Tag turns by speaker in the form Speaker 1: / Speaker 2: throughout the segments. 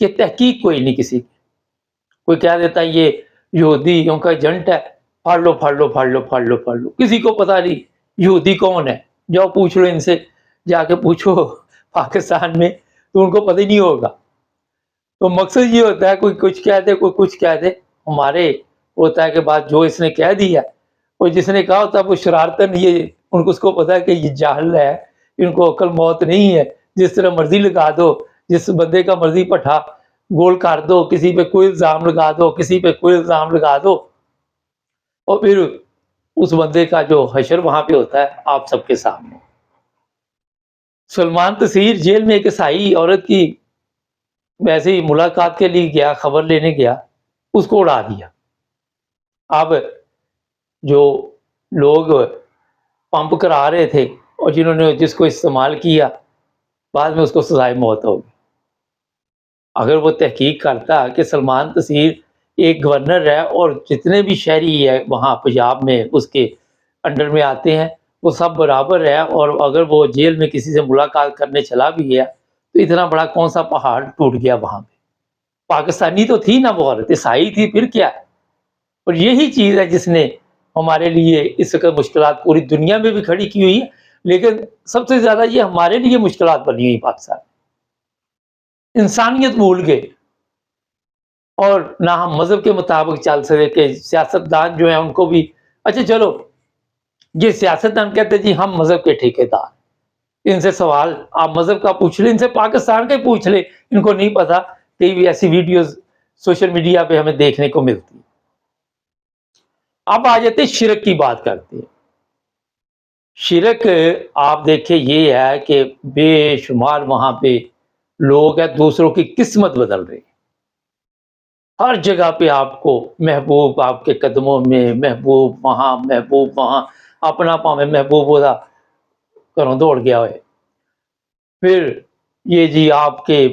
Speaker 1: کہ تحقیق کوئی نہیں کسی کی. کوئی کہہ دیتا ہے یہ یہودیوں کا ایجنٹ ہے، پڑھ لو پڑھ لو پڑھ لو پڑھ لو پڑھ لو. کسی کو پتہ نہیں یہودی کون ہے. جاؤ پوچھ لو ان سے، جا کے پوچھو پاکستان میں تو ان کو پتہ ہی نہیں ہوگا. تو مقصد یہ ہوتا ہے کوئی کچھ کہہ دے کوئی کچھ کہہ دے. ہمارے ہوتا ہے کہ بات جو اس نے کہہ دی ہے، اور جس نے کہا ہوتا ہے وہ شرارتاً یہ ان کو اس کو پتہ ہے کہ یہ جاہل ہے، ان کو عقل موت نہیں ہے، جس طرح مرضی لگا دو، جس بندے کا مرضی پٹھا گول کر دو، کسی پہ کوئی الزام لگا دو، کسی پہ کوئی الزام لگا دو، اور پھر اس بندے کا جو حشر وہاں پہ ہوتا ہے آپ سب کے سامنے. سلمان تصیر جیل میں ایک عیسائی عورت کی ویسے ہی ملاقات کے لیے گیا، خبر لینے گیا، اس کو اڑا دیا. اب جو لوگ پمپ کرا رہے تھے اور جنہوں نے جس کو استعمال کیا، بعد میں اس کو سزائے موت ہوگی. اگر وہ تحقیق کرتا کہ سلمان تصیر ایک گورنر ہے اور جتنے بھی شہری ہے وہاں پنجاب میں اس کے انڈر میں آتے ہیں وہ سب برابر ہے، اور اگر وہ جیل میں کسی سے ملاقات کرنے چلا بھی گیا تو اتنا بڑا کون سا پہاڑ ٹوٹ گیا وہاں پہ. پاکستانی تو تھی نا وہ عورت، عیسائی تھی، پھر کیا ہے. اور یہی چیز ہے جس نے ہمارے لیے اس وقت مشکلات پوری دنیا میں بھی کھڑی کی ہوئی ہے، لیکن سب سے زیادہ یہ ہمارے لیے مشکلات بنی ہوئی پاکستان. انسانیت بھول گئے، اور نہ ہم مذہب کے مطابق چل سکے کہ سیاستدان جو ہیں ان کو بھی اچھا چلو یہ سیاستدان کہتے جی ہم مذہب کے ٹھیکیدار، ان سے سوال آپ مذہب کا پوچھ لیں، ان سے پاکستان کا ہی پوچھ لیں، ان کو نہیں پتا کہ بھی ایسی ویڈیوز سوشل میڈیا پہ ہمیں دیکھنے کو ملتی. اب آ جاتے ہیں شرک کی بات کرتے ہیں. شرک آپ دیکھیں یہ ہے کہ بے شمار وہاں پہ لوگ ہیں دوسروں کی قسمت بدل رہے ہیں. ہر جگہ پہ آپ کو محبوب آپ کے قدموں میں، محبوب وہاں، محبوب وہاں، اپنا پاؤں محبوب ہوتا کروں دوڑ گیا ہوئے. پھر یہ جی آپ کے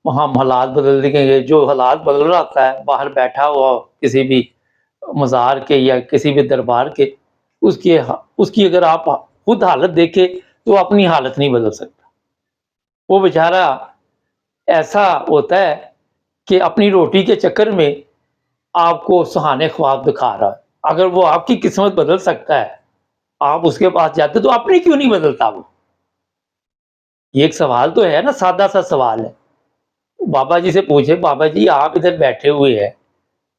Speaker 1: وہاں حالات بدل دیں گے. جو حالات بدل رہا ہوتا ہے باہر بیٹھا ہوا کسی بھی مزار کے یا کسی بھی دربار کے، اس کی اگر آپ خود حالت دیکھیں تو اپنی حالت نہیں بدل سکتا. وہ بیچارہ ایسا ہوتا ہے کہ اپنی روٹی کے چکر میں آپ کو سہانے خواب دکھا رہا ہے. اگر وہ آپ کی قسمت بدل سکتا ہے، آپ اس کے پاس جاتے تو اپنی کیوں نہیں بدلتا وہ؟ یہ ایک سوال تو ہے نا، سادہ سا سوال ہے. بابا جی سے پوچھے بابا جی آپ ادھر بیٹھے ہوئے ہیں،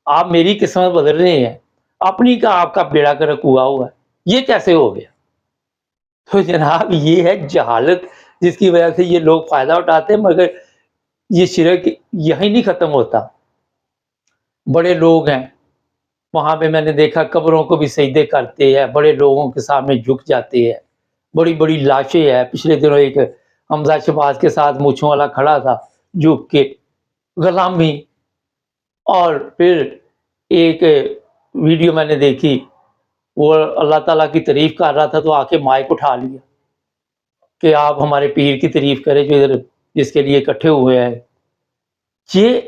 Speaker 1: آپ میری قسمت بدل رہے ہیں، اپنی کا آپ کا بیڑا گرک ہوا ہے، یہ کیسے ہو گیا؟ تو جناب یہ ہے جہالت جس کی وجہ سے یہ لوگ فائدہ اٹھاتے ہیں. مگر یہ شرک یہی نہیں ختم ہوتا. بڑے لوگ ہیں وہاں پہ میں نے دیکھا قبروں کو بھی سجدے کرتے ہیں، بڑے لوگوں کے سامنے جھک جاتے ہیں، بڑی بڑی لاشیں ہیں. پچھلے دنوں ایک حمزہ شہباز کے ساتھ مونچھوں والا کھڑا تھا جھک کے غلامی. اور پھر ایک ویڈیو میں نے دیکھی وہ اللہ تعالیٰ کی تعریف کر رہا تھا تو آ کے مائک اٹھا لیا کہ آپ ہمارے پیر کی تعریف کریں جو ادھر جس کے لیے اکٹھے ہوئے ہیں. یہ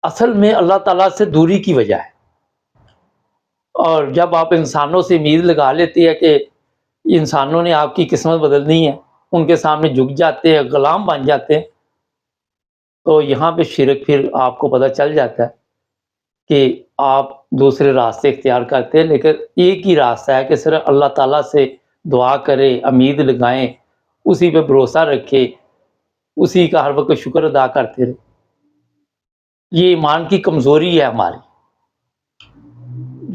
Speaker 1: اصل میں اللہ تعالیٰ سے دوری کی وجہ ہے. اور جب آپ انسانوں سے امید لگا لیتے ہیں کہ انسانوں نے آپ کی قسمت بدلنی ہے، ان کے سامنے جھک جاتے ہیں، غلام بن جاتے ہیں، تو یہاں پہ شرک پھر آپ کو پتہ چل جاتا ہے کہ آپ دوسرے راستے اختیار کرتے ہیں. لیکن ایک ہی راستہ ہے کہ صرف اللہ تعالیٰ سے دعا کرے، امید لگائیں، اسی پہ بھروسہ رکھے، اسی کا ہر وقت شکر ادا کرتے رہے. یہ ایمان کی کمزوری ہے ہماری.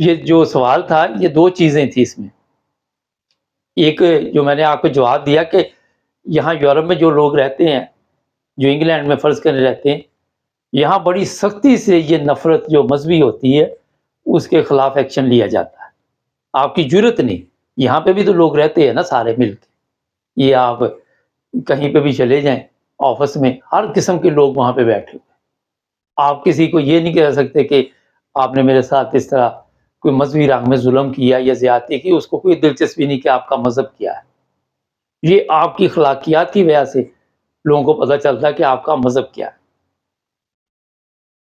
Speaker 1: یہ جو سوال تھا یہ دو چیزیں تھیں اس میں. ایک جو میں نے آپ کو جواب دیا کہ یہاں یورپ میں جو لوگ رہتے ہیں، جو انگلینڈ میں فرض کرنے رہتے ہیں، یہاں بڑی سختی سے یہ نفرت جو مذہبی ہوتی ہے اس کے خلاف ایکشن لیا جاتا ہے. آپ کی جرت نہیں. یہاں پہ بھی تو لوگ رہتے ہیں نا سارے مل کے. یہ آپ کہیں پہ بھی چلے جائیں آفس میں ہر قسم کے لوگ وہاں پہ بیٹھے ہوئے. آپ کسی کو یہ نہیں کہہ سکتے کہ آپ نے میرے ساتھ اس طرح کوئی مذہبی رنگ میں ظلم کیا یا زیادتی کی. اس کو کوئی دلچسپی نہیں کہ آپ کا مذہب کیا ہے. یہ آپ کی اخلاقیات کی وجہ سے لوگوں کو پتہ چلتا ہے کہ آپ کا مذہب کیا ہے.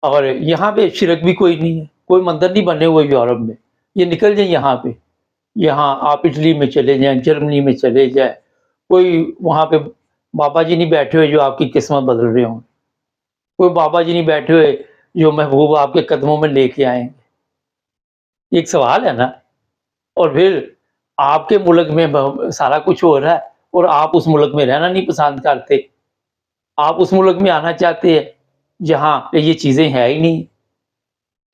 Speaker 1: اور یہاں پہ شرک بھی کوئی نہیں ہے، کوئی مندر نہیں بنے ہوئے یورپ میں. یہ نکل جائیں یہاں پہ، یہاں آپ اٹلی میں چلے جائیں، جرمنی میں چلے جائیں، کوئی وہاں پہ بابا جی نہیں بیٹھے ہوئے جو آپ کی قسمت بدل رہے ہوں. کوئی بابا جی نہیں بیٹھے ہوئے جو محبوب آپ کے قدموں میں لے کے آئیں گے. ایک سوال ہے نا. اور پھر آپ کے ملک میں سارا کچھ ہو رہا ہے اور آپ اس ملک میں رہنا نہیں پسند کرتے. آپ اس ملک میں آنا چاہتے ہیں جہاں یہ چیزیں ہیں ہی نہیں.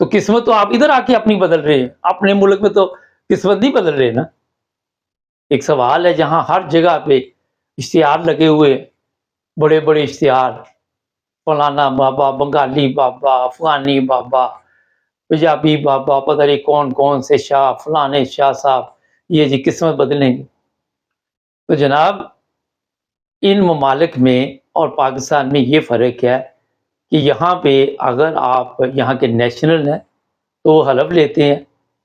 Speaker 1: تو قسمت تو آپ ادھر آ کے اپنی بدل رہے ہیں, اپنے ملک میں تو قسمت نہیں بدل رہے نا. ایک سوال ہے جہاں ہر جگہ پہ اشتہار لگے ہوئے, بڑے بڑے اشتہار, فلانا بابا, بنگالی بابا, افغانی بابا, پنجابی بابا, پتہ نہیں کون کون سے شاہ, فلانے شاہ صاحب, یہ جی قسمت بدلیں گے. تو جناب ان ممالک میں اور پاکستان میں یہ فرق ہے کہ یہاں پہ اگر آپ یہاں کے نیشنل ہیں تو وہ حلف لیتے ہیں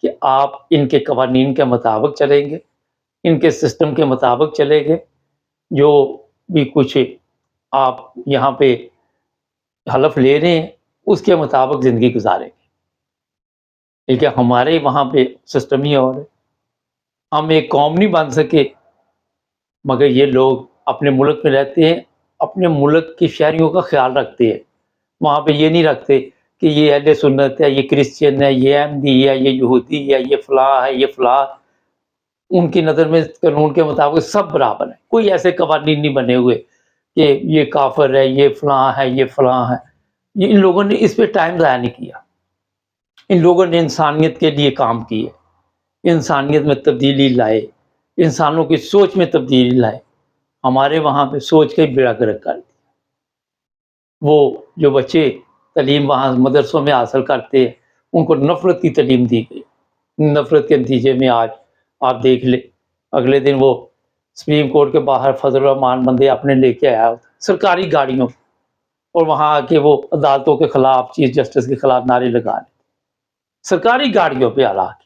Speaker 1: کہ آپ ان کے قوانین کے مطابق چلیں گے, ان کے سسٹم کے مطابق چلیں گے, جو بھی کچھ آپ یہاں پہ حلف لے رہے ہیں اس کے مطابق زندگی گزاریں گے. لیکن ہمارے وہاں پہ سسٹم ہی اور ہے. ہم ایک قوم نہیں بن سکے, مگر یہ لوگ اپنے ملک میں رہتے ہیں, اپنے ملک کی شہریوں کا خیال رکھتے ہیں. وہاں پہ یہ نہیں رکھتے کہ یہ اہل سنت ہے, یہ کرسچن ہے, یہ احمدی ہے, یہ یہودی ہے, یہ فلاں ہے, یہ فلاں. ان کی نظر میں قانون کے مطابق سب برابر ہیں. کوئی ایسے قوانین نہیں بنے ہوئے کہ یہ کافر ہے, یہ فلاں ہے, یہ فلاں ہے. ان لوگوں نے اس پہ ٹائم ضائع نہیں کیا. ان لوگوں نے انسانیت کے لیے کام کیے, انسانیت میں تبدیلی لائے, انسانوں کی سوچ میں تبدیلی لائے. ہمارے وہاں پہ سوچ کا ہی بیڑا گرک کر دیا. وہ جو بچے تعلیم وہاں مدرسوں میں حاصل کرتے ہیں ان کو نفرت کی تعلیم دی گئی. نفرت کے نتیجے میں آج آپ دیکھ لیں, اگلے دن وہ سپریم کورٹ کے باہر فضل الرحمان بندے اپنے لے کے آیا سرکاری گاڑیوں, اور وہاں آ کے وہ عدالتوں کے خلاف, چیف جسٹس کے خلاف نعرے لگا رہے سرکاری گاڑیوں پہ آ کے.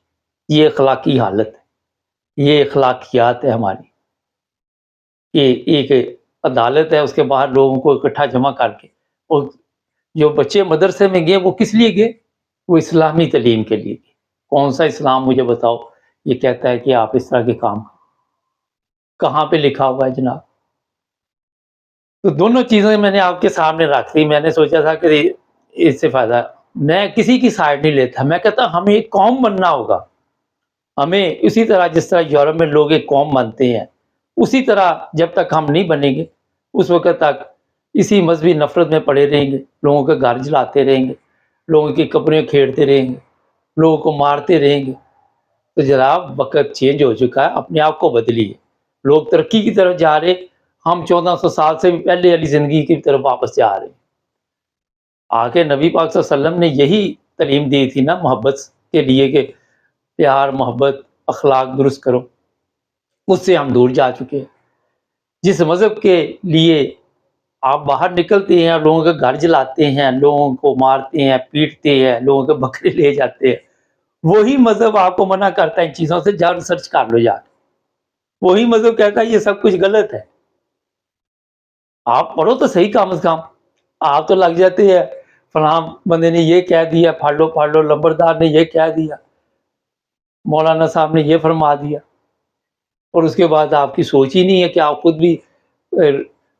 Speaker 1: یہ اخلاقی حالت ہے, یہ اخلاقیات ہے ہماری. کہ ایک عدالت ہے, اس کے باہر لوگوں کو اکٹھا جمع کر کے, اور جو بچے مدرسے میں گئے وہ کس لیے گئے؟ وہ اسلامی تعلیم کے لیے گئے. کون سا اسلام مجھے بتاؤ یہ کہتا ہے کہ آپ اس طرح کے کام کہاں پہ لکھا ہوا ہے جناب؟ تو دونوں چیزیں میں نے آپ کے سامنے رکھ دی. میں نے سوچا تھا کہ اس سے فائدہ, میں کسی کی سائڈ نہیں لیتا. میں کہتا ہمیں ایک قوم بننا ہوگا. ہمیں اسی طرح جس طرح یورپ میں لوگ ایک قوم بنتے ہیں, اسی طرح جب تک ہم نہیں بنیں گے اس وقت تک اسی مذہبی نفرت میں پڑے رہیں گے, لوگوں کے گھر جلاتے رہیں گے, لوگوں کی قبریں کھیڑتے رہیں گے, لوگوں کو مارتے رہیں گے. تو جناب وقت چینج ہو چکا ہے, اپنے آپ کو بدلیے. لوگ ترقی کی طرف جا رہے, ہم 1400 سال سے بھی پہلے والی زندگی کی طرف واپس جا رہے ہیں. آگے نبی پاک صلی اللہ علیہ وسلم نے یہی تعلیم دی تھی نا محبت کے لیے, کہ پیار محبت اخلاق درست کرو. اس سے ہم دور جا چکے ہیں. جس مذہب کے لیے آپ باہر نکلتے ہیں اور لوگوں کے گھر جلاتے ہیں, لوگوں کو مارتے ہیں, پیٹتے ہیں, لوگوں کے بکرے لے جاتے ہیں, وہی مذہب آپ کو منع کرتا ہے ان چیزوں سے. جا ریسرچ کر لو جا کے. وہی مذہب کہتا ہے یہ سب کچھ غلط ہے. آپ پڑھو تو صحیح کم از کم. آپ تو لگ جاتے ہیں فلاں بندے نے یہ کہہ دیا, پھاڑ لو, لمبردار نے یہ کہہ دیا, مولانا صاحب نے یہ فرما دیا, اور اس کے بعد آپ کی سوچ ہی نہیں ہے کہ آپ خود بھی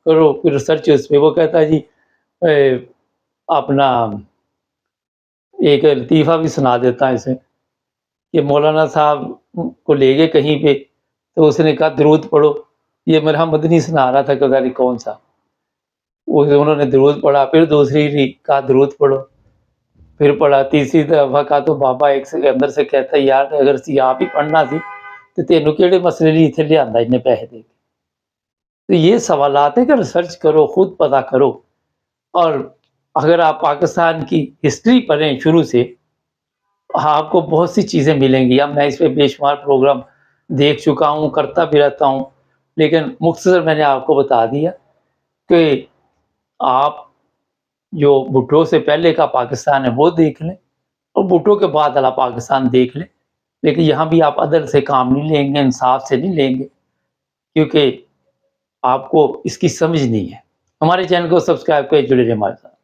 Speaker 1: کرو ریسرچ اس پہ. وہ کہتا ہے جی اپنا ایک لطیفہ بھی سنا دیتا ہے اسے, کہ مولانا صاحب کو لے گئے کہیں پہ, تو اس نے کہا درود پڑھو. یہ میرا مدنی سنا رہا تھا کہ پتہ نہیں کون سا, انہوں نے درود پڑھا, پھر دوسری کہا درود پڑھو, پھر پڑھا, تیسری دفعہ کہا تو بابا ایک سے اندر سے کہتا ہے یار اگر آپ ہی پڑھنا سی تو تینوں کیڑے مسئلے نہیں اتنے لیا انہیں پیسے دے کے. تو یہ سوالات ہے کہ ریسرچ کرو, خود پتہ کرو. اور اگر آپ پاکستان کی ہسٹری پڑھیں شروع سے, آپ کو بہت سی چیزیں ملیں گی. اب میں اس پہ بے شمار پروگرام دیکھ چکا ہوں, کرتا بھی رہتا ہوں, لیکن مختصر میں نے آپ کو بتا دیا کہ آپ جو بھٹو سے پہلے کا پاکستان ہے وہ دیکھ لیں, اور بھٹو کے بعد والا پاکستان دیکھ لیں. لیکن یہاں بھی آپ عدل سے کام نہیں لیں گے, انصاف سے نہیں لیں گے, کیونکہ آپ کو اس کی سمجھ نہیں ہے. ہمارے چینل کو سبسکرائب کریں, جڑے رہیں ہمارے ساتھ.